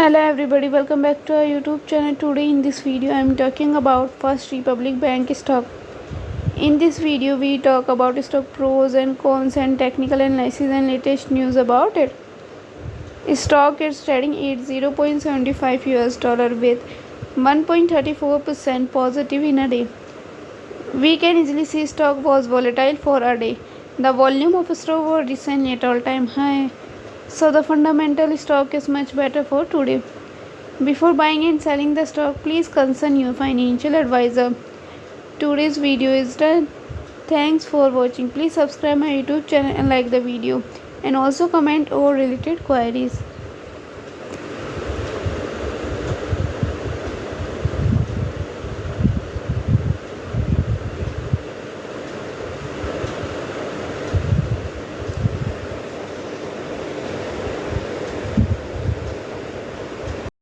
Hello everybody, welcome back to our YouTube channel. Today in this video I am talking about First Republic Bank stock. In this video we talk about stock pros and cons and technical analysis and latest news about it. Stock is trading at $0.75 with 1.34% positive in a day. We can easily see stock was volatile for a day. The volume of stock was recently at all-time high. So the fundamental stock is much better for today. Before buying and selling the stock, please consult your financial advisor. Today's video is done. Thanks for watching. Please subscribe my YouTube channel and like the video, and also comment or related queries.